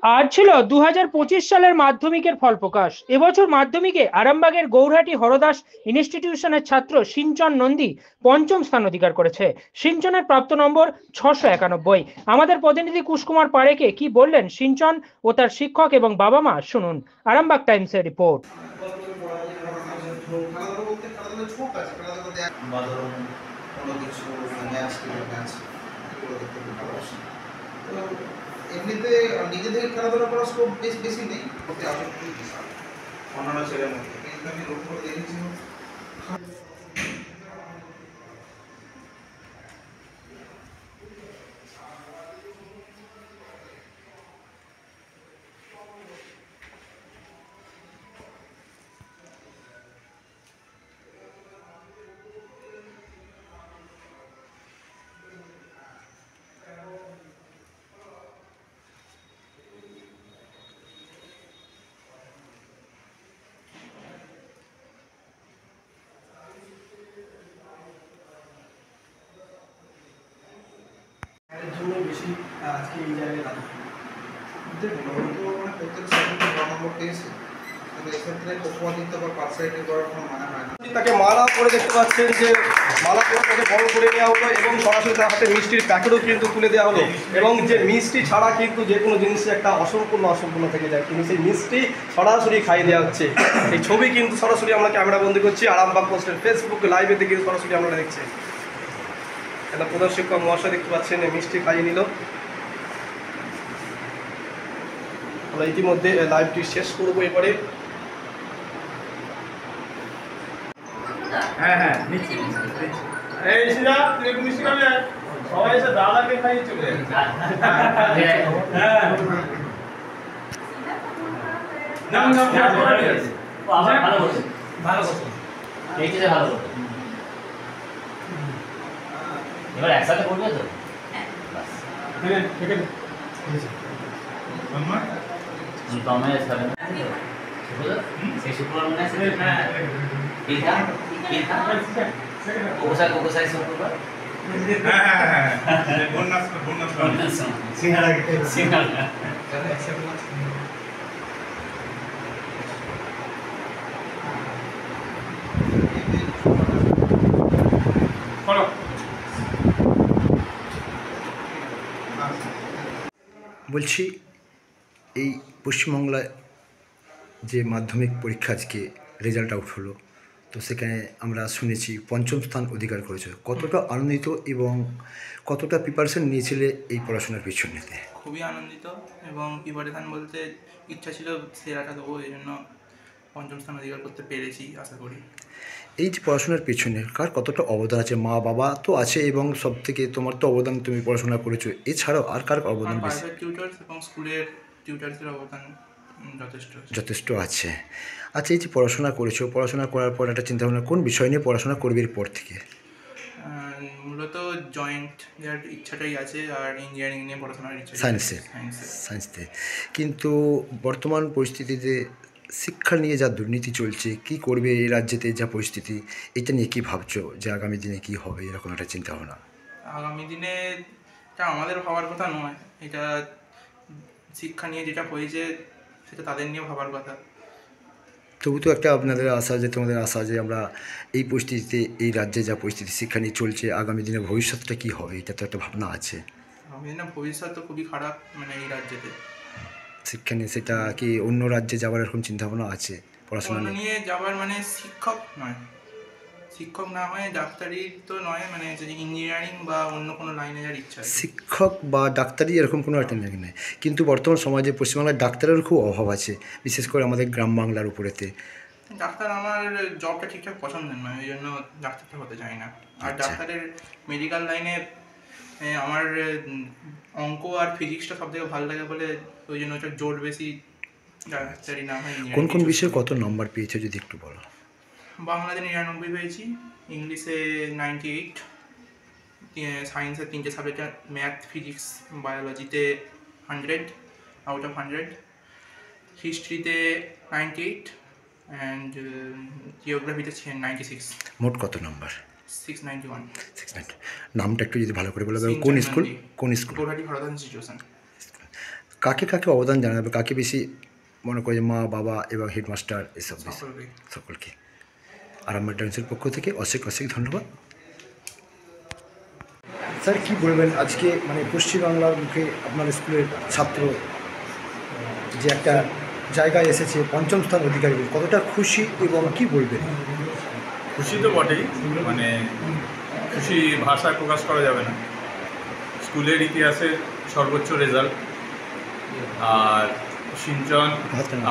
আজ ছিল 2025 সালের মাধ্যমিকের ফল প্রকাশ। এবছর মাধ্যমিকে আরামবাগের গৌরহাটি হরদাস ইনস্টিটিউশনের ছাত্র সিঞ্চন নন্দী পঞ্চম স্থান অধিকার করেছে। সিঞ্চনের প্রাপ্ত নম্বর 691। আমাদের প্রতিনিধি কুশকুমার পাড়েকে কি বললেন সিঞ্চন ও তার শিক্ষক এবং বাবা মা শুনুন। আরামবাগ টাইমসের রিপোর্ট। এমনিতে নিজে থেকে খেলাধুলা করার স্কোপ বেশি নেই, করতে আসক্তি বিশাল অন্যান্য ছেলের মধ্যে, কিন্তু আমি লক্ষ্য করে দেখেছি এর জন্য বেশি আজকে এই জায়গায় দাঁড়ানো। দেখুন ওরা তো মানে প্রত্যেক সাবজেক্টে 12 নম্বর পেয়েছে, তবে এক্ষেত্রে পক্ষপাতিত্ব বা পার্সাইডে করার কোনো মানে হয় না। তাকে মালা করে দেখতে পাচ্ছেন যে মালা করে তাকে বড় করে দেওয়া হলো এবং সরাসরি তার হাতে মিষ্টির প্যাকেটও কিন্তু তুলে দেওয়া হলো, এবং যে মিষ্টি ছাড়া কিন্তু যে কোনো জিনিসে একটা অসম্পূর্ণ থেকে যায়, কিন্তু সেই মিষ্টি সরাসরি খাইয়ে দেওয়া হচ্ছে। এই ছবি কিন্তু সরাসরি আমরা ক্যামেরা বন্দি করছি আরামবাগ পোস্টের ফেসবুক লাইভে থেকে সরাসরি আপনারা দেখছেন। একটা প্রধান শিক্ষক মহাশয় দেখতে পাচ্ছেন মিষ্টি খাইয়ে নিল। আমরা ইতিমধ্যে লাইভটি শেষ করবো এরপরে। হ্যাঁ নিচ্ছি। এই সিদা তুই একটু মিষ্টি খাবি? সবাই এসে দাদাকে খাইয়ে চলে হ্যাঁ নাম আবার ভালো করছে এইটা ভালো করছে। এবার একসাথে করবে তো সেই শুক্রবার মনে আছে কোকোসাই শুক্রবার বলছি এই পশ্চিমবাংলায় যে মাধ্যমিক পরীক্ষা আজকে রেজাল্ট আউট হলো, তো সেখানে আমরা শুনেছি পঞ্চম স্থান অধিকার করেছে। কতটা আনন্দিত এবং কতটা প্রিপারেশন নিয়েছিলে এই পড়াশোনার পিছনেতে? খুবই আনন্দিত, এবং প্রিপারেশান বলতে ইচ্ছা ছিল সেরাটা দেবো, এই জন্য পঞ্চম স্থান অধিকার করতে পেরেছি আশা করি। এই যে পড়াশোনার পেছনে কার কতটা অবদান আছে? মা বাবা তো আছে এবং সব থেকে তোমার তো অবদান, তুমি পড়াশোনা করেছো, এছাড়াও আর কার অবদান বেশি? প্রাইভেট টিউটার্স এবং স্কুলের টিউটার্সের অবদান যথেষ্ট আছে। আচ্ছা, এই যে পড়াশোনা করেছো, পড়াশোনা করার পর একটা চিন্তাভাবনা কোন বিষয় নিয়ে পড়াশোনা করবে এরপর থেকে? মূলত জয়েন্ট যার ইচ্ছাটাই আছে, আর ইঞ্জিনিয়ারিং নিয়ে পড়াশোনার ইচ্ছা। সায়েন্সে কিন্তু বর্তমান পরিস্থিতিতে শিক্ষা নিয়ে যা দুর্নীতি চলছে, কি করবে এই রাজ্যেতে যা পরিস্থিতি, এটা নিয়ে কি ভাবছো যে আগামী দিনে কি হবে এরকম একটা চিন্তাভাবনা? আগামী দিনে এটা আমাদের ভাবার কথা নয়, এটা শিক্ষা নিয়ে যেটা হয়েছে সেটা তাদের নিয়ে ভাবার কথা। তবু তো একটা আপনাদের আশা, যে তোমাদের আশা যে আমরা এই পরিস্থিতিতে, এই রাজ্যে যা পরিস্থিতি শিক্ষা নিয়ে চলছে, আগামী দিনে ভবিষ্যৎটা কি হবে, এটা তো একটা ভাবনা আছে। আগামী দিনে ভবিষ্যৎ তো খুবই খারাপ, মানে এই রাজ্যেতে শিক্ষা নিয়ে। সেটা কি অন্য রাজ্যে যাওয়ার এরকম চিন্তাভাবনা আছে পড়াশোনা নিয়ে যাওয়ার? মানে শিক্ষক না হয় ডাক্তারি তো নয়, মানে যদি ইঞ্জিনিয়ারিং বা অন্য কোনো লাইনে যাওয়ার ইচ্ছা আছে। শিক্ষক বা ডাক্তারি এরকম কোনো একটা নেই, কিন্তু বর্তমান সমাজে পশ্চিমবাংলায় ডাক্তারের খুব অভাব আছে, বিশেষ করে আমাদের গ্রাম বাংলার উপরেতে। ডাক্তার আমার জবটা ঠিকঠাক পছন্দের নয়, ওই জন্য ডাক্তারটা হতে চাই না। আর ডাক্তারের মেডিকেল লাইনে আমার অঙ্ক আর ফিজিক্সটা সব থেকে ভালো লাগে বলে ওই জন্য ওটা জোর বেশি। ডাক্তারি না হয় কোন বিষয়ে কত নম্বর পেয়েছে যদি একটু বলো? বাংলাতে 99 পেয়েছি, ইংলিশে 98, সায়েন্সের 3টে সাবজেক্টে ম্যাথ, ফিজিক্স, বায়োলজিতে 100 আউট অফ 100, হিস্ট্রিতে 98 অ্যান্ড জিওগ্রাফিতে 96। মোট কত নম্বর? 691। নামটা একটু যদি ভালো করে বলো। কোন স্কুল? গৌরহাটি হরদাস ইনস্টিটিউশন। কাকে কাকে অবদান জানাবে, কাকে বেশি মনে করে, মা বাবা এবং হেডমাস্টার এসব বেশি? সকলকেই। সকলকে। আরামবাগ টাইমসের পক্ষ থেকে অশেষ অশেষ ধন্যবাদ। স্যার কী বলবেন আজকে মানে পশ্চিমবাংলার মুখে আপনার স্কুলের ছাত্র যে একটা জায়গায় এসেছে, পঞ্চম স্থান অধিকারী, কতটা খুশি এবং কি বলবেন? খুশি তো বটেই, মানে খুশি ভাষায় প্রকাশ করা যাবে না। স্কুলের ইতিহাসের সর্বোচ্চ রেজাল্ট, আর সিঞ্চন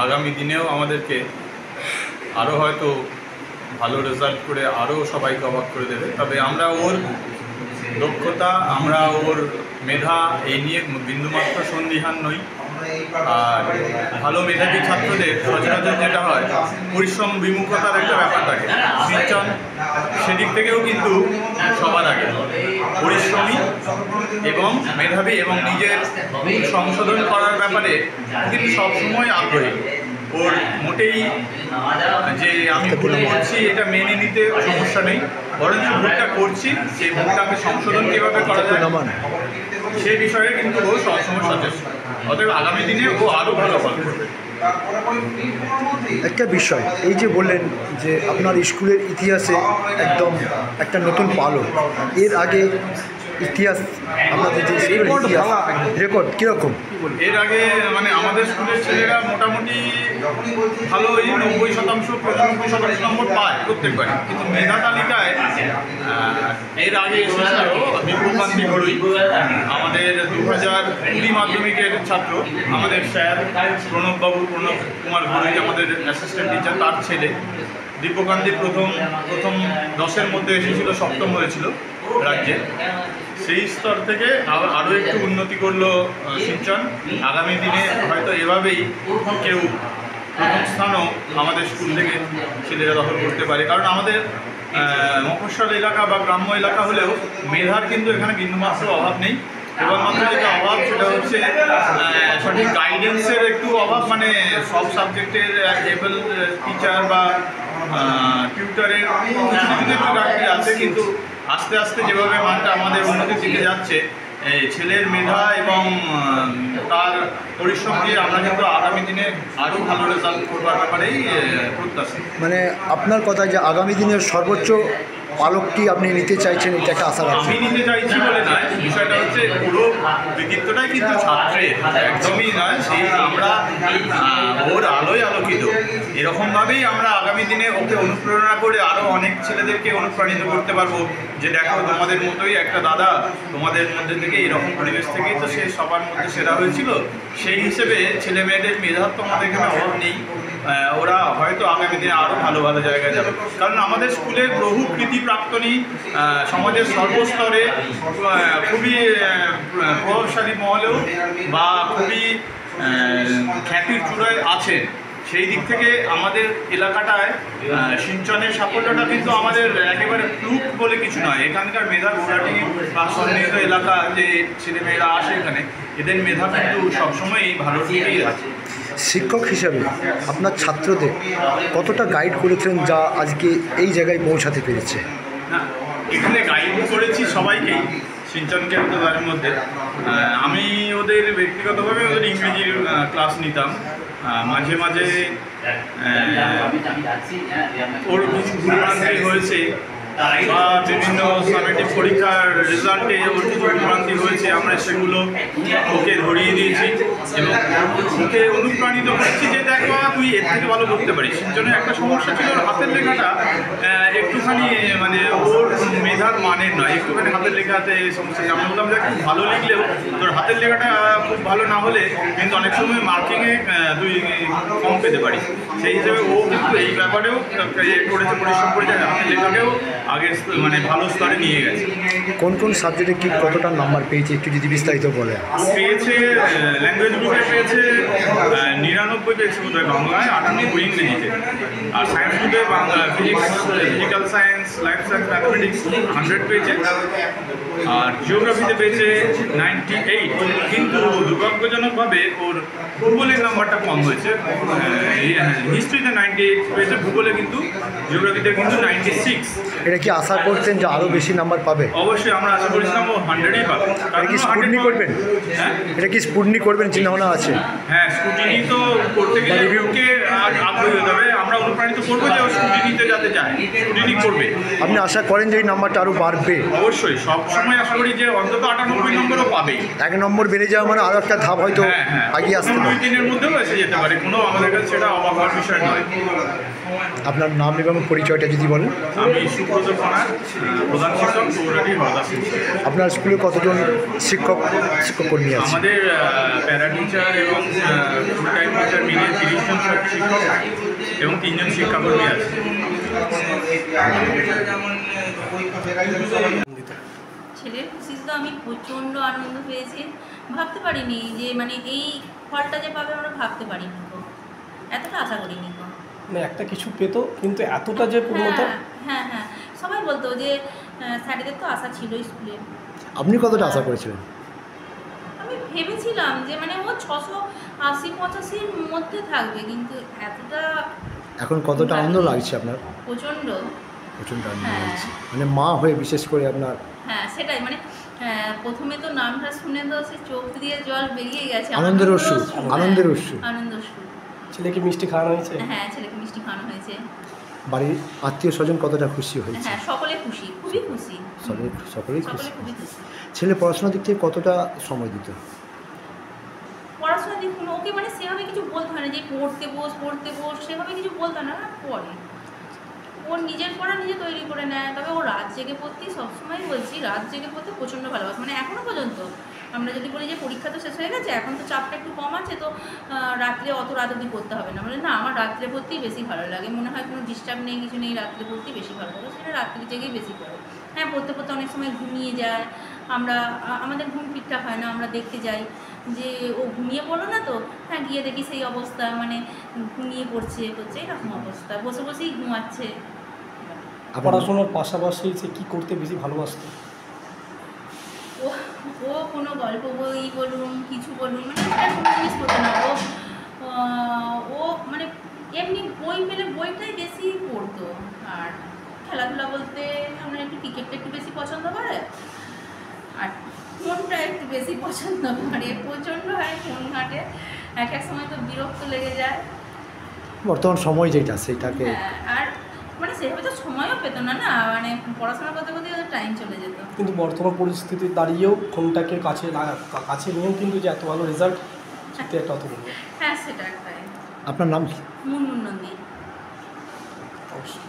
আগামী দিনেও আমাদেরকে আরও হয়তো ভালো রেজাল্ট করে আরও সবাইকে অবাক করে দেবে। তবে আমরা ওর দক্ষতা, আমরা ওর মেধা এই নিয়ে বিন্দুমাত্র সন্দিহান নই। আর ভালো মেধাবী ছাত্রদের সচরাচর যেটা হয়, পরিশ্রম বিমুখতার একটা ব্যাপার থাকে। সিঞ্চন সেদিক থেকেও কিন্তু সবার আগে পরিশ্রমী এবং মেধাবী এবং নিজের সংশোধন করার ব্যাপারে কিন্তু সবসময় আগ্রহী। ওর মোটেই যে আমি ভুল করছি এটা মেনে নিতে সমস্যা নেই, বরঞ্চ ভুলটা করছি সেই ভুলটাকে সংশোধন কীভাবে করা যায় সেই বিষয়ে কিন্তু ও সবসময় সচেষ্ট। অতএব আগামী দিনে ও আরও ভালো ফল করবে। একটা বিষয় এই যে বললেন যে আপনার স্কুলের ইতিহাসে একদম একটা নতুন পালক, এর আগে ইতিহাস আপনাদের যে স্কুলের ইতিহাস রেকর্ড কীরকম? এর আগে মানে আমাদের স্কুলের ছেলেরা মোটামুটি ভালোই 90% নম্বর পায় প্রত্যেকবারই, কিন্তু মেধা তালিকায় এর আগে এসেছিল দিব্যকান্তি ঘড়ুই, আমাদের 2020 মাধ্যমিকের ছাত্র, আমাদের স্যার প্রণব কুমার ঘড়ুই, আমাদের অ্যাসিস্ট্যান্ট টিচার, তার ছেলে দিব্যকান্তির প্রথম 10-এর মধ্যে এসেছিল, 7ম হয়েছিল রাজ্যে। সেই স্তর থেকে আরও একটু উন্নতি করলো সিঞ্চন। আগামী দিনে হয়তো এভাবেই কেউ প্রথম স্থানও আমাদের স্কুল থেকে ছেলেরা দখল করতে পারে, কারণ আমাদের মফস্বল এলাকা বা গ্রাম্য এলাকা হলেও মেধার কিন্তু এখানে বিন্দুমাত্র অভাব নেই। কেবলমাত্র যেটা অভাব সেটা হচ্ছে সঠিক গাইডেন্সের একটু অভাব, মানে সব সাবজেক্টের এবল টিচার বা টিউটারের কিছু একটু ঘাটতি আছে, কিন্তু আস্তে আস্তে যেভাবে মানটা আমাদের উন্নতির দিকে যাচ্ছে, ছেলের মেধা এবং তার পরিশ্রম দিয়ে আমরা কিন্তু আগামী দিনে আরও ভালো রেজাল্ট করবার ব্যাপারেই প্রত্যাশী। মানে আপনার কথা যে আগামী দিনের সর্বোচ্চ পালকটি আপনি নিতে চাইছেন, এটা একটা আশা রাখছেন? আমি নিতে চাইছি বলে নয়, বিষয়টা হচ্ছে পুরো কৃতিত্বটাই কিন্তু ছাত্রের, একদমই নয়। সেই আমরা ওর আলোয় আলোকিত, এরকমভাবেই আমরা আগামী দিনে ওকে অনুপ্রেরণা করে আরও অনেক ছেলেদেরকে অনুপ্রাণিত করতে পারবো যে দেখো তোমাদের মতোই একটা দাদা, তোমাদের মধ্যে থেকে এরকম পরিবেশ থেকেই তো সে সবার মধ্যে সেরা হয়েছিল। সেই হিসেবে ছেলে মেয়েদের মেধার তো আমাদের এখানে অভাব নেই, ওরা হয়তো আগামী দিনে আরও ভালো ভালো জায়গায় যাবে। কারণ আমাদের স্কুলের বহু কৃতি প্রাক্তনী সমাজের সর্বস্তরে খুবই প্রভাবশালী মহলেও বা খুবই খ্যাতির চূড়ায় আছেন। সেই দিক থেকে আমাদের এলাকাটায় সিঞ্চনের সাফল্যটা কিন্তু আমাদের একেবারে ফ্লুক বলে কিছু নয়। এখানকার মেধা গোড়াটি বা সন্নিহিত এলাকা যে ছেলেমেয়েরা আসে এখানে, এদের মেধা কিন্তু সবসময়ই ভালো দিকেই আছে। শিক্ষক হিসাবে আপনার ছাত্রদের কতটা গাইড করেছিলেন যা আজকে এই জায়গায় পৌঁছাতে পেরেছে? না, এখানে গাইড করেছি সবাইকেই, সিঞ্চনকে তো তার মধ্যে। আমি ওদের ব্যক্তিগতভাবে ওদের ইংরেজির ক্লাস নিতাম, মাঝে মাঝে ওর কিছু ভুলভ্রান্তি হয়েছে বা বিভিন্ন সামেটিক পরীক্ষার রেজাল্টে ওর কিছু ভুলভ্রান্তি হয়েছে, আমরা সেগুলো ওকে ধরিয়ে দিয়েছি এবং ওকে অনুপ্রাণিত করেছি যে দেখো তুই এর থেকে ভালো করতে পারিস। সিঞ্চনের একটা সমস্যা ছিল, ওর হাতের লেখাটা একটুখানি মানে ওর মেধার মানের নয়, একটুখানি হাতের লেখাতে সমস্যা। আমরা বললাম যে খুব ভালো লিখলেও তোর হাতের লেখাটা খুব ভালো না হলে কিন্তু অনেক সময় মার্কিংয়ে তুই কম পেতে পারিস। সেই হিসেবে ও কিন্তু এই ব্যাপারেও করেছে, পরিশ্রম করেছে, হাতের লেখাকেও আগের মানে ভালো স্তরে নিয়ে গেছে। কোন কোন সাবজেক্টে কি কতটা নাম্বার পেয়েছে একটু যদি বিস্তারিত বলে? পেয়েছে ল্যাঙ্গুয়েজ গ্রুপে পেয়েছে 99 পেয়েছে বোধহয় বাংলায়, 98 ইংরেজিতে। আর সায়েন্স গ্রুপে physics, physical science, life science, mathematics 100 পেয়েছে। আর জিওগ্রাফিতে পেয়েছে 98, কিন্তু দুর্ভাগ্যজনকভাবে ওর ভূগোলের নাম্বারটা কম হয়েছে। হিস্ট্রিতে 98 পেয়েছে, ভূগোলে কিন্তু, জিওগ্রাফিতে কিন্তু 96। এটা কি আশা করছেন যে আরও বেশি নাম্বার পাবে? অবশ্যই আমরা আশা করেছিলাম ও 100ই পাবে। এটা কি স্পুটনি করবেন? হ্যাঁ, এটা কি স্পুটনি করবেন? চিন্তাভাবনা আছে? হ্যাঁ, স্কুটিনি তো করতে গেলে রিভিউকে আগ্রহী হতে হবে। আমরা অনুপ্রাণিত করবো যে ও স্কুটিনিতে যাতে যায়, স্কুটিনি করবে। আপনি আশা করেন যে এই নাম্বারটা আরও বাড়বে? অবশ্যই, সব সময় আশা করি যে অন্তত 98 নম্বরও পাবেই। 1 নম্বর বেড়ে যাওয়া মানে আরও একটা ধাপ হয়তো এগিয়ে আসতে পারে। 2-3 এর মধ্যেও এসে যেতে পারে, কোনো আমাদের কাছে সেটা অবাক হওয়ার বিষয় নয়। আপনার নাম এবং পরিচয়টা যদি বলেন। আমি সুব্রত কণার, প্রধান শিক্ষক, গৌরহাটি হরদাস। আপনার স্কুলে কতজন শিক্ষক কর্মী আছে? আমাদের প্যারা টিচার এবং ফুল টাইম টিচার মিলিয়ে 30 জন শিক্ষক এবং 3 জন শিক্ষাকর্মী আছে। ছেলের খুশিতে তো আমি প্রচণ্ড আনন্দ পেয়েছি, ভাবতে পারিনি যে মানে এই ফলটা যে পাবে আমরা ভাবতে পারিনি তো, এতটা আশা করিনি তো। মানে একটা কিছু পেতো কিন্তু এতটা যে পূর্ণতা। হ্যাঁ হ্যাঁ হ্যাঁ, সবাই বলতো যে স্যারেদের তো আশা ছিল স্কুলে। আপনি কতটা আশা করেছিলেন? আমি ভেবেছিলাম যে মানে ও 680-85-র মধ্যে থাকবে, কিন্তু এতটা। এখন কতটা আনন্দ লাগছে আপনার? প্রচণ্ড প্রচণ্ড আনন্দ হ্যাঁ। লাগছে, মানে মা হয়ে বিশেষ করে আপনার। হ্যাঁ সেটাই, মানে প্রথমে তো নামটা শুনে তো সে চোখ দিয়ে জল বেরিয়ে গেছে। আনন্দের অশ্রু, আনন্দের অশ্রু। আনন্দ অশ্রু। ছেলেকে মিষ্টি খাওয়ানো হয়েছে? হ্যাঁ, ছেলেকে মিষ্টি খাওয়ানো হয়েছে। বাড়ির আত্মীয় স্বজন কতটা খুশি হয়েছে? হ্যাঁ, সকলে খুশি, খুবই খুশি। সকলেই খুশি। সকলে খুবই খুশি। ছেলে পড়াশোনার দিক থেকে কতটা সময় দিত? পড়াশোনার দিক কোনো ওকে মানে সেভাবে কিছু বলতে হয় না যে পড়তে বস সেভাবে কিছু বলতে হয় না, পড়ে। ওর নিজের পড়া নিজে তৈরি করে নেয়। তবে ও রাত জেগে পড়তেই সবসময় বলছি, রাত জেগে পড়তে প্রচণ্ড ভালোবাসে। মানে এখনও পর্যন্ত আমরা যদি বলি যে পরীক্ষা তো শেষ হয়ে গেছে, এখন তো চাপটা একটু কম আছে, তো রাত্রে অত রাত অবধি পড়তে হবে না, মানে না, আমার রাত্রে পড়তেই বেশি ভালো লাগে। মনে হয় কোনো ডিস্টার্ব নেই, কিছু নেই, রাত্রে পড়তেই বেশি ভালো লাগে। সেটা রাত্রি জেগেই বেশি পড়ে। হ্যাঁ, পড়তে পড়তে অনেক সময় ঘুমিয়ে যায়। আমাদের ঘুম ঠিকঠাক হয় না, আমরা দেখতে যাই যে ও ঘুমিয়ে পড়লো না, তো হ্যাঁ গিয়ে দেখি সেই অবস্থা, মানে ঘুমিয়ে পড়ছে এরকম অবস্থা, বসে বসেই ঘুমাচ্ছে। পড়াশোনার পাশাপাশি সে কী করতে বেশি ভালোবাসত? ও কোনো গল্প বই বলুন, কিছু বলুন, মানে একটা কোনো জিনিস পড়তো না। ও মানে এমনি বই পেলে বইটাই বেশি পড়তো। আর খেলাধুলা বলতে আমরা একটু ক্রিকেটটা একটু বেশি পছন্দ করে, আর ফোনটা একটু বেশি পছন্দ করে। প্রচণ্ড হয় ফোন ঘাটে, এক সময় তো বিরক্ত লেগে যায়। বর্তমান সময় যেটা সেটাকে। হ্যাঁ, আর মানে সেভাবে তো সময়ও পেতো না, মানে পড়াশোনা করতে করতে ওদের টাইম চলে যেত। কিন্তু বর্তমান পরিস্থিতি দাঁড়িয়েও ফোনটাকে কাছে নিয়েও কিন্তু যে এত ভালো রেজাল্ট, সেটা একটা অত বলবো। হ্যাঁ, সেটা একটাই। আপনার নাম কি? মুনমুন নন্দী। অবশ্যই।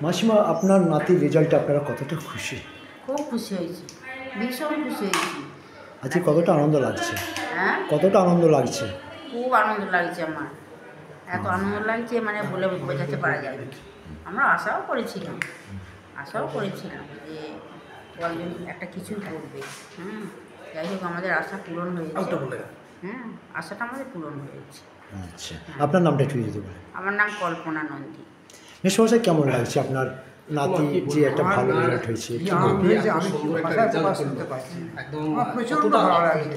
মাসিমা, আপনার নাতির রেজাল্টে আপনারা কতটা খুশি? খুব খুশি হয়েছি, ভীষণ খুশি হয়েছি। আজকে কতটা আনন্দ লাগছে? হ্যাঁ, কতটা আনন্দ লাগছে? খুব আনন্দ লাগছে আমার। এত আনন্দ লাগছে মানে বলে বোঝাতে পারা যায় না। আমরা আশাও করেছিলাম যে কয়েকজন একটা কিছু করবে। যাই হোক, আমাদের আশা পূরণ হয়েছে। আশাটা আমাদের পূরণ হয়েছে। আচ্ছা, আপনার নামটা একটু যদি বলেন। আমার নাম কল্পনা নন্দী। মেসমশাই, কেমন লাগছে আপনার নাতি যে একটা ভালো রেজাল্ট হয়েছে? প্রচন্ড ভালো লাগছে।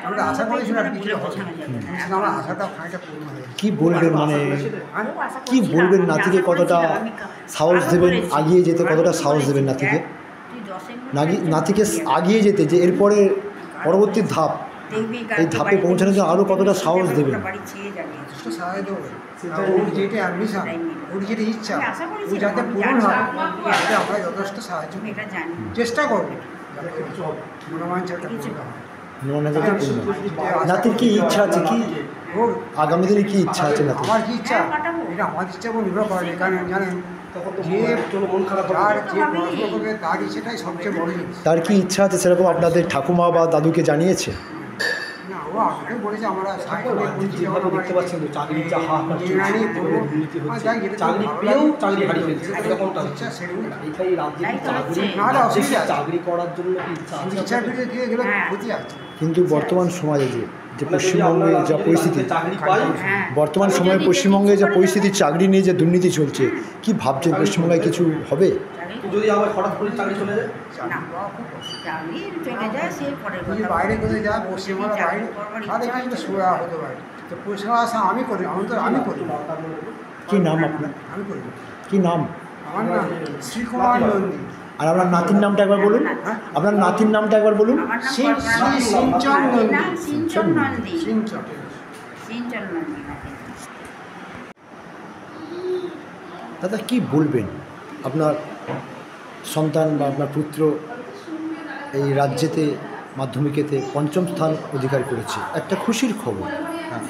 আমরা আশা করেছিলাম আমার আশাটা খানিকটা পূর্ণ হয়েছে। কি বলবেন, মানে কি বলবেন নাতিকে কতটা সাহস দেবেন আগিয়ে যেতে? কতটা সাহস দেবেন নাতিকে আগিয়ে যেতে, যে এরপরে পরবর্তী ধাপ, এই ধাপে পৌঁছানোর জন্য আরও কতটা সাহস দেবেন? সাহায্য করবেন। ওর যেটা অ্যাম্বিশন, ওর যেটা ইচ্ছা, ও যাতে পূরণ হয়, যাতে আমরা যথেষ্ট সাহায্য চেষ্টা করবো, যাতে কিছু মনোবাঞ্ছাটা পূর্ণ হয়। নাতির কি ইচ্ছা আছে, কি আগামী দিনে কি ইচ্ছা আছে নাতির? আমার কি ইচ্ছা, এটা আমার ইচ্ছা উপর নির্ভর করে। কারণ জানেন, যে মন খারাপ তার যে পড়াশোনা করবে তার ইচ্ছেটাই সবচেয়ে বড় জিনিস। তার কি ইচ্ছা আছে সেরকম আপনাদের ঠাকুমা বা দাদুকে জানিয়েছে? না, ও আমাকে বলেছে আমরা যেভাবে দেখতে পাচ্ছেন চাকরির যা হাহাকার চলছে, চাকরি পেয়েও চাকরি হারিয়ে ফেলছে, এরকমটা হচ্ছে। এইখানে রাজ্যে চাকরি করার জন্য কি ইচ্ছা আছে? কিন্তু বর্তমান সমাজে যে পশ্চিমবঙ্গে যা পরিস্থিতি, বর্তমান সময়ে পশ্চিমবঙ্গে যা পরিস্থিতি, চাকরি নিয়ে যে দুর্নীতি চলছে, কি ভাবছেন পশ্চিমবঙ্গে কিছু হবে? যদি আবার হঠাৎ করে চাকরি চলে যায়, বাইরে কোথায় যায়, পশ্চিমবঙ্গের বাইরে, তাহলে কিন্তু সুরা হতে পারে। তো পয়সা আসা আমি করি, আমি করি। কি নাম আপনার? আমি করি। কি নাম? আমার নাম শ্রীকুমার নন্দী। আর আপনার নাতির নামটা একবার বলুন, আপনার নাতির নামটা একবার বলুন। আমার নাম সিঞ্চন সিঞ্চন নন্দী। নাম সিঞ্চন নন্দী। সিঞ্চন। সিঞ্চন নন্দী। দাদা কি বলবেন, আপনার সন্তান বা আপনার পুত্র এই রাজ্যেতে মাধ্যমিকেতে ৫ম স্থান অধিকার করেছে, একটা খুশির খবর। হ্যাঁ,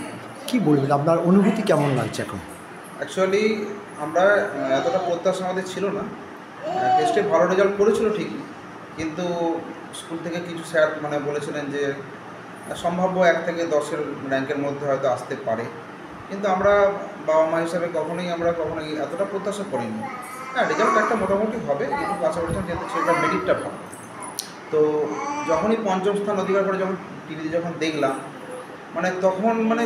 কি বলবেন, আপনার অনুভূতি কেমন লাগছে এখন? অ্যাকচুয়ালি আমরা এতটা প্রত্যাশা আমাদের ছিল না। টেস্টে ভালো রেজাল্ট করেছিল ঠিকই, কিন্তু স্কুল থেকে কিছু স্যার মানে বলেছিলেন যে সম্ভাব্য 1 থেকে 10-এর র্যাঙ্কের মধ্যে হয়তো আসতে পারে, কিন্তু আমরা বাবা মা হিসাবে কখনোই এতটা প্রত্যাশা করিনি। হ্যাঁ, রেজাল্ট একটা মোটামুটি হবে, কিন্তু পাশাপাশি যেহেতু সেটা মেরিটটা ভালো। তো যখনই ৫ম স্থান অধিকার করে যখন টিভিতে যখন দেখলাম, মানে তখন মানে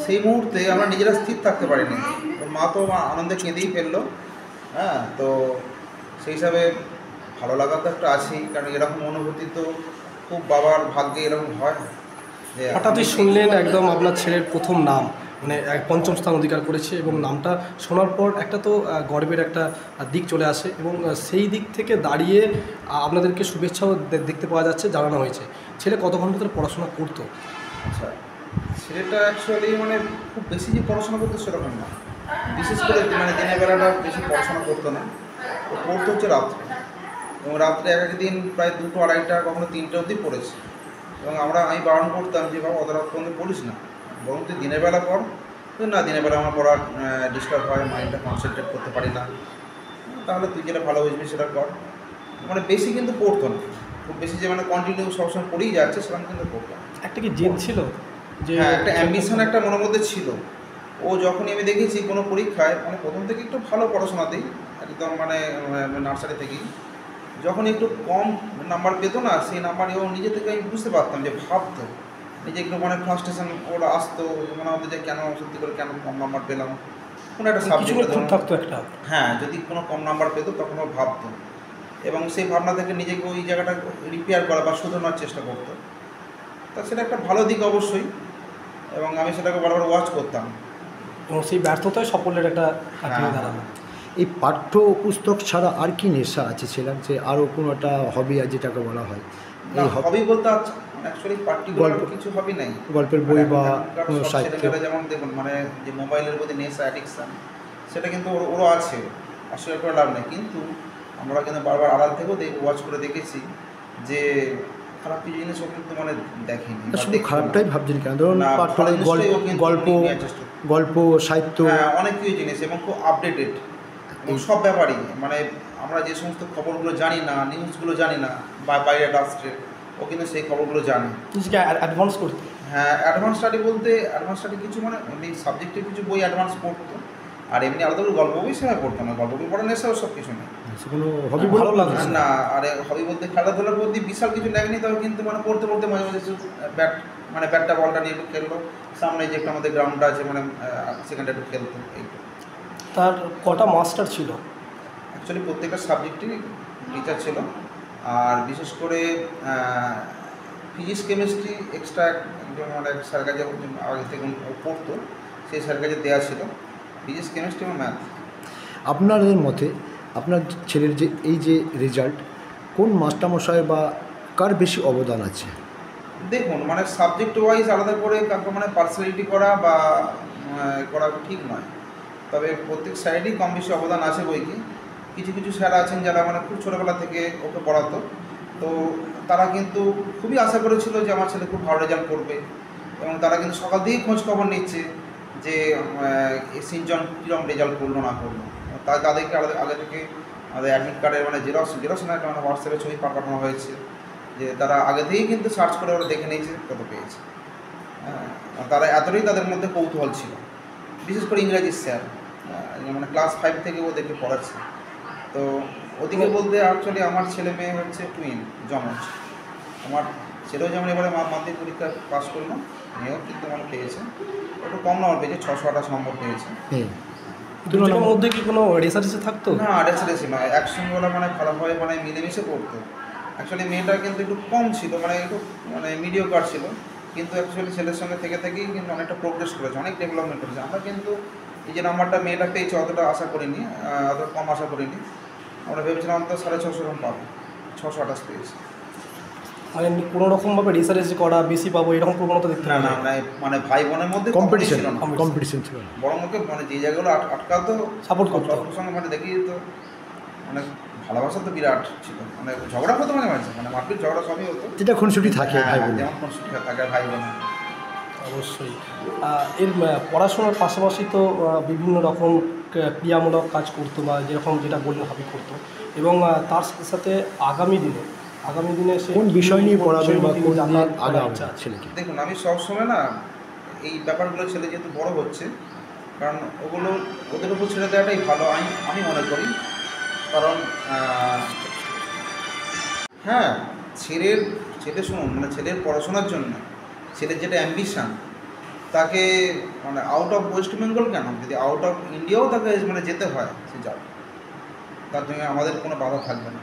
সেই মুহূর্তে আমরা নিজেরা স্থির থাকতে পারিনি। তো মা তো আনন্দে কেঁদেই ফেললো। হ্যাঁ, তো সেই হিসাবে ভালো লাগা তো একটা আছেই, কারণ এরকম অনুভূতি তো খুব বাবার ভাগ্যে এরকম হয় যে হঠাৎই শুনলেন একদম আপনার ছেলের প্রথম নাম মানে ৫ম স্থান অধিকার করেছে, এবং নামটা শোনার পর একটা তো গর্বের একটা দিক চলে আসে, এবং সেই দিক থেকে দাঁড়িয়ে আপনাদেরকে শুভেচ্ছাও দেখতে পাওয়া যাচ্ছে, জানানো হয়েছে। ছেলে কত ঘন্টা ধরে পড়াশোনা করতো? আচ্ছা, ছেলেটা অ্যাকচুয়ালি মানে খুব বেশি যে পড়াশোনা করতো সেরকম না, বিশেষ করে মানে দিনের বেলাটা বেশি পড়াশোনা করতো না। তো পড়তো হচ্ছে রাত্রে, এবং রাত্রে এক একদিন প্রায় 2টো 2:30টা কখনো 3টে অবধি পড়েছে। এবং আমি বারণ করতাম যে বাবা অত রাত পর্যন্ত পড়িস না, বরং তুই দিনের বেলা পড়। তো না, দিনের বেলা আমার পড়ার ডিস্টার্ব হয়, মাইন্ডটা কনসেন্ট্রেট করতে পারি না। তাহলে তুই যেটা ভালো বুঝবি সেটা কর। মানে বেশি কিন্তু পড়তো না, খুব বেশি যে মানে কন্টিনিউ সবসময় পড়েই যাচ্ছে সেরকম কিন্তু পড়তো না। একটা কি জেদ ছিল যে হ্যাঁ, একটা অ্যাম্বিশন একটা মনের মধ্যে ছিল। ও যখনই আমি দেখেছি কোনো পরীক্ষায় মানে প্রথম থেকে একটু ভালো পড়াশোনাতেই, একদম মানে নার্সারি থেকেই যখন একটু কম নাম্বার পেতো না, সেই নাম্বার ও নিজে থেকে আমি বুঝতে পারতাম যে ভাবতো নিজে একটু মানে ফ্রাস্ট্রেশন ওরা আসতো, মনে হতো যে কেন সত্যি করে কেন কম নাম্বার পেলাম কোনো একটা সাবজেক্ট থাকতো একটা। হ্যাঁ, যদি কোনো কম নাম্বার পেতো তখন ও ভাবতো, এবং সেই ভাবনা থেকে নিজেকে ওই জায়গাটা রিপেয়ার করা বা শুধরানোর চেষ্টা করতো। তা সেটা একটা ভালো দিক অবশ্যই, এবং আমি সেটাকে বারবার ওয়াচ করতাম। এবং সেই ব্যর্থতায় সাফল্যের একটা কাঠিয়ে দাঁড়ানো। এই পাঠ্য পুস্তক ছাড়া আর কি নেশা আছে ছেলের, যে আরও কোনো একটা হবি আছে যেটাকে বলা হয়? না, এই হবি বলতে অ্যাকচুয়ালি পার্টিকুলার কিছু হবি নাই। গল্পের বই বা কোনো সাহিত্য? ছেলেমেয়েরা যেমন দেখুন মানে যে মোবাইলের প্রতি নেশা, অ্যাডিকশান, সেটা কিন্তু ওরও আছে, অস্বীকার করে লাভ নেই। কিন্তু আমরা কিন্তু বারবার আড়াল থেকেও ওয়াচ করে দেখেছি যে খারাপ কিছু জিনিসও কিন্তু মানে দেখেনি। শুধু খারাপটাই ভাবছেন কেন? ধরুন গল্প সাহিত্য, হ্যাঁ, অনেক কিছু জিনিস এবং খুব আপডেটেড এবং সব ব্যাপারই। মানে আমরা যে সমস্ত খবরগুলো জানি না, নিউজগুলো জানি না বা বাইরের রাষ্ট্রের, ও কিন্তু সেই খবরগুলো জানে। নিজেকে অ্যাডভান্স করতে। হ্যাঁ, অ্যাডভান্স স্টাডি বলতে অ্যাডভান্স স্টাডি কিছু মানে এমনি সাবজেক্টের কিছু বই অ্যাডভান্স পড়তো, আর এমনি আলাদা করে গল্প বই সেভাবে পড়তো না। গল্প বই পড়া নেশাও সব কিছু নেই। কোনো হবি ভালো লাগে না, আর হবি বলতে খেলাধুলার প্রতি বিশাল কিছু লাগেনি, তবে কিন্তু মানে পড়তে পড়তে মাঝে মাঝে ব্যাটটা বলটা নিয়ে একটু খেললো, সামনে যে একটা আমাদের গ্রাউন্ডটা আছে মানে সেখানটা একটু খেলতো। এই তার কটা মাস্টার ছিল? অ্যাকচুয়ালি প্রত্যেকটা সাবজেক্টেরই টিচার ছিল, আর বিশেষ করে ফিজিক্স কেমিস্ট্রি এক্সট্রা একজন মানে স্যার কাছে আগে থেকে পড়তো, সেই স্যার কাছে দেওয়া ছিল ফিজিক্স কেমিস্ট্রি এবং ম্যাথ। আপনাদের মতে আপনার ছেলের যে এই যে রেজাল্ট, কোন মাস্টারমশাই বা কার বেশি অবদান আছে? দেখুন মানে সাবজেক্ট ওয়াইজ আলাদা করে কাউকে মানে পার্সোনালিটি করা বা করা ঠিক নয়, তবে প্রত্যেক স্যারেরই কম বেশি অবদান আছে বইকি। কিছু কিছু স্যার আছেন যারা মানে খুব ছোটোবেলা থেকে ওকে পড়াতো, তো তারা কিন্তু খুবই আশা করেছিল যে আমার ছেলে খুব ভালো রেজাল্ট করবে, এবং তারা কিন্তু সকাল থেকেই খোঁজ খবর নিচ্ছে যে সিনজন কীরকম রেজাল্ট করলো না করলো। তাদেরকে আগে থেকে আমাদের অ্যাডমিট কার্ডের মানে জেরক্স না, মানে হোয়াটসঅ্যাপে ছবি পাঠানো হয়েছে, যে তারা আগে থেকেই কিন্তু সার্চ করে ওরা দেখে নিয়েছে কত পেয়েছে। তারা এতটাই তাদের মধ্যে কৌতূহল ছিল, বিশেষ করে ইংরাজির স্যার মানে ক্লাস 5 থেকে ওদেরকে পড়াচ্ছে। তো ওদিকে বলতে অ্যাকচুয়ালি আমার ছেলে মেয়ে হচ্ছে টুইন, জমজ। আমার ছেলেও যেমন এবারে মাধ্যমিক পরীক্ষা পাস করলো, মেয়েও কিন্তু মানে পেয়েছে, একটু কম নম্বর পেয়েছে, 628 নম্বর পেয়েছে। দুজনের মধ্যে কি কোনো রেসারেসি থাকতো? না, রেসারেসি নয়, একসঙ্গে ওরা মানে ভালোভাবে মানে মিলেমিশে পড়তো। অ্যাকচুয়ালি মেয়েটা কিন্তু একটু কম ছিল, মানে একটু মানে মিডিওকার ছিল, কিন্তু অ্যাকচুয়ালি ছেলের সঙ্গে থেকেই কিন্তু অনেকটা প্রোগ্রেস করেছে, অনেক ডেভেলপমেন্ট করেছে। আমরা কিন্তু এই যে নাম্বারটা মেয়েটা পেয়েছে অতটা আশা করিনি, অতটা কম আশা করিনি। আমরা ভেবেছিলাম তো 650 গ্রাম পাবো, 628 পেয়েছি। মানে কোনো রকমভাবে রেসারেসি করা বেশি পাবো এরকম প্রবণতা দেখতে না পাই না মানে ভাই বোনের মধ্যে কম্পিটিশন ছিল না। কম্পিটিশন ছিল না। বড় মুখে মানে যে জায়গাগুলো আটকাতো সাপোর্ট করতো। সবার সঙ্গে মানে দেখিয়ে দিত, মানে ভালোবাসা তো বিরাট ছিল, মানে ঝগড়া হতো মাঝে মাঝে, মানে মারপিট ঝগড়া সবই হতো, যেটা খুনসুটি থাকে ভাই বোন। যেমন খুনসুটি থাকে ভাই বোন। অবশ্যই এর পড়াশোনার পাশাপাশি তো বিভিন্ন রকম ক্রিয়ামূলক কাজ করতো বা যেরকম যেটা বললেন হাবি করতো, এবং তার সাথে সাথে আগামী দিনে সে কোন বিষয় নিয়ে পড়াবে বা কোন জানার আগাবে ইচ্ছা আছে। ছেলেকে? দেখুন আমি সবসময় না এই ব্যাপারগুলো ছেলে যেহেতু বড় হচ্ছে, কারণ ওগুলো ওদের উপর ছেড়ে দেওয়াটাই ভালো আমি মনে করি। কারণ হ্যাঁ ছেলে শুনুন, মানে ছেলের পড়াশোনার জন্য ছেলের যেটা অ্যাম্বিশান, তাকে মানে আউট অফ ওয়েস্ট বেঙ্গল কেন, যদি আউট অফ ইন্ডিয়াও তাকে মানে যেতে হয় সে যাবে, তার জন্য আমাদের কোনো বাধা থাকবে না।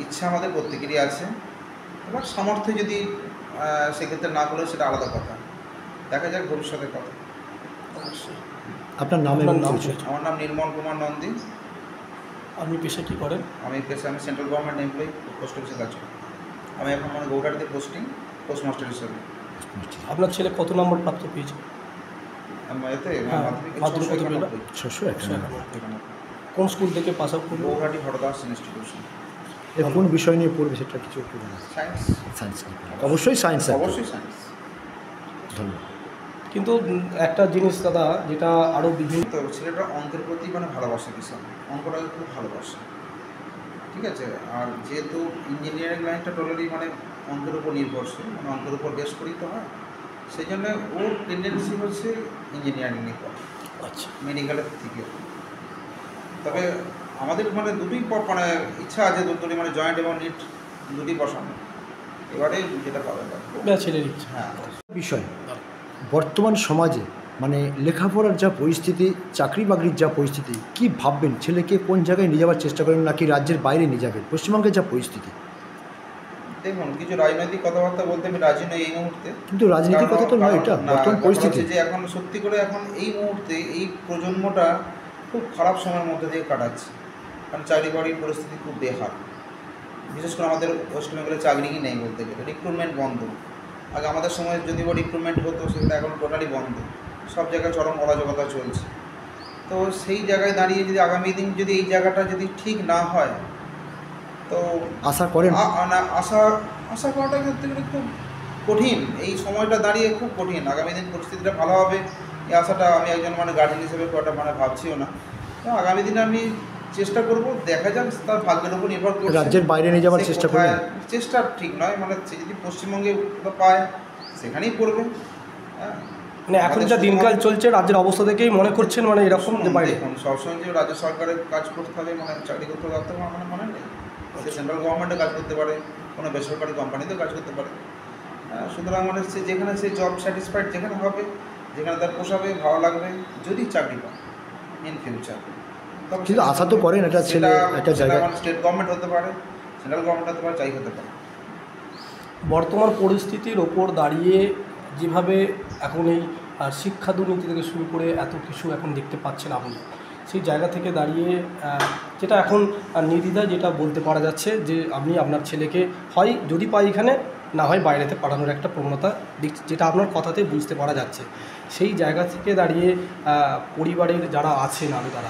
ইচ্ছা আমাদের প্রত্যেকেরই আছে, এবার সামর্থ্য যদি সেক্ষেত্রে না করলে সেটা আলাদা কথা, দেখা যাক ভবিষ্যতের কথা। অবশ্যই। আপনার নাম এবং পরিচয়? আমার নাম নির্মল কুমার নন্দী। আপনি পেশা কী করেন? আমি সেন্ট্রাল গভর্নমেন্ট এমপ্লয়ি, পোস্ট অফিসে কাজ করি। আমি এখন মানে গৌহাটিতে পোস্টিং, পোস্টমাস্টার হিসেবে। আপনার ছেলে কত নম্বর প্রাপ্ত পেয়েছে? এতে মাধ্যমিক কত পেল? 691। কোন স্কুল থেকে পাস আউট করলো? গৌহাটি হরদাস ইনস্টিটিউশন। এর কোন বিষয় নিয়ে পড়বে সেটা কিছু একটু জানান। সায়েন্স। সায়েন্স, অবশ্যই সায়েন্স। অবশ্যই সায়েন্স। ধন্যবাদ। কিন্তু একটা জিনিস দাদা, যেটা আরও বিভিন্ন তো ছেলেটা অঙ্কের প্রতি মানে ভালোবাসে, ভীষণ অঙ্কটাকে খুব ভালোবাসে, ঠিক আছে। আর যেহেতু ইঞ্জিনিয়ারিং লাইনটা টোটালি মানে অঙ্কের উপর নির্ভরশীল, মানে অঙ্কের উপর বেশ করেই তো হয়, সেই জন্য ওর টেন্ডেন্সি হচ্ছে ইঞ্জিনিয়ারিং নিয়ে পড়া, আচ্ছা মেডিকেলের থেকে। তবে আমাদের মানে দুটোই মানে ইচ্ছা আছে দুটোই মানে জয়েন্ট এবং নিট দুটোই বসানো, এবারে যেটা পাবে ছেলের ইচ্ছা। হ্যাঁ। বিষয় বর্তমান সমাজে মানে লেখাপড়ার যা পরিস্থিতি, চাকরি বাকরির যা পরিস্থিতি, কি ভাববেন ছেলেকে কোন জায়গায় নিয়ে যাওয়ার চেষ্টা করেন, নাকি রাজ্যের বাইরে নিয়ে যাবেন? পশ্চিমবঙ্গের যা পরিস্থিতি, দেখুন কিছু রাজনৈতিক কথাবার্তা বলতে আমি রাজি নই এই মুহূর্তে, কিন্তু রাজনীতির কথা তো নয়, এটা বর্তমান পরিস্থিতি। যে এখন সত্যি করে এখন এই মুহূর্তে এই প্রজন্মটা খুব খারাপ সময়ের মধ্যে দিয়ে কাটাচ্ছে, কারণ চাকরি বাকরির পরিস্থিতি খুব বেহাল। বিশেষ করে আমাদের ওয়েস্ট বেঙ্গলে চাকরিই নেই বলতে গেলে, রিক্রুটমেন্ট বন্ধ। আগে আমাদের সময় যদি রিক্রুটমেন্ট হতো সেটা এখন টোটালি বন্ধ, সব জায়গায় চরম অরাজকতা চলছে। তো সেই জায়গায় দাঁড়িয়ে যদি আগামী দিন যদি এই জায়গাটা যদি ঠিক না হয়, তো আশা করেন? আশা করাটা করতে গেলে খুব কঠিন, এই সময়টা দাঁড়িয়ে খুব কঠিন। আগামী দিন পরিস্থিতিটা ভালো হবে এই আশাটা আমি একজন মানে গার্জেন হিসেবে কটা মানে ভাবছিও না। তো আগামী দিনে আমি চেষ্টা করব, দেখা যাক তার ভাগ্যের উপর নির্ভর করছে। রাজ্যের বাইরে নিয়ে যাওয়ার চেষ্টা করবেন? চেষ্টা ঠিক নয়, মানে সে যদি পশ্চিমবঙ্গে পায় সেখানেই পড়বে। হ্যাঁ, মানে এখন যা দিনকাল চলছে রাজ্যের অবস্থা থেকেই মনে করছেন মানে এরকম যে বাইরে? দেখুন সবসময় যে রাজ্য সরকারের কাজ করতে হবে মানে চাকরি করতে হবে আমার মনে নেই। সে সেন্ট্রাল গভর্নমেন্টে কাজ করতে পারে, কোনো বেসরকারি কোম্পানিতেও কাজ করতে পারে। সুতরাং মানে সে যেখানে সে জব স্যাটিসফাইড যেখানে হবে, যেখানে তার পোষাবে, ভালো লাগবে, যদি চাকরি পায় ইন ফিউচার। কিন্তু আশা তো করেন একটা ছেলে একটা জায়গায় স্টেট গভর্নমেন্ট হতে পারে, সেন্ট্রাল গভর্নমেন্ট হতে পারে, যাই হতে পারে। বর্তমান পরিস্থিতির ওপর দাঁড়িয়ে যেভাবে এখন এই শিক্ষা দুর্নীতি থেকে শুরু করে এত কিছু এখন দেখতে পাচ্ছেন আপনি, সেই জায়গা থেকে দাঁড়িয়ে যেটা এখন নির্দ্বিধায় যেটা বলতে পারা যাচ্ছে যে আপনি আপনার ছেলেকে হয় যদি পাই এখানে, না হয় বাইরেতে পাঠানোর একটা প্রবণতা দেখছি, যেটা আপনার কথাতে বুঝতে পারা যাচ্ছে। সেই জায়গা থেকে দাঁড়িয়ে পরিবারের যারা আছেন আরও তারা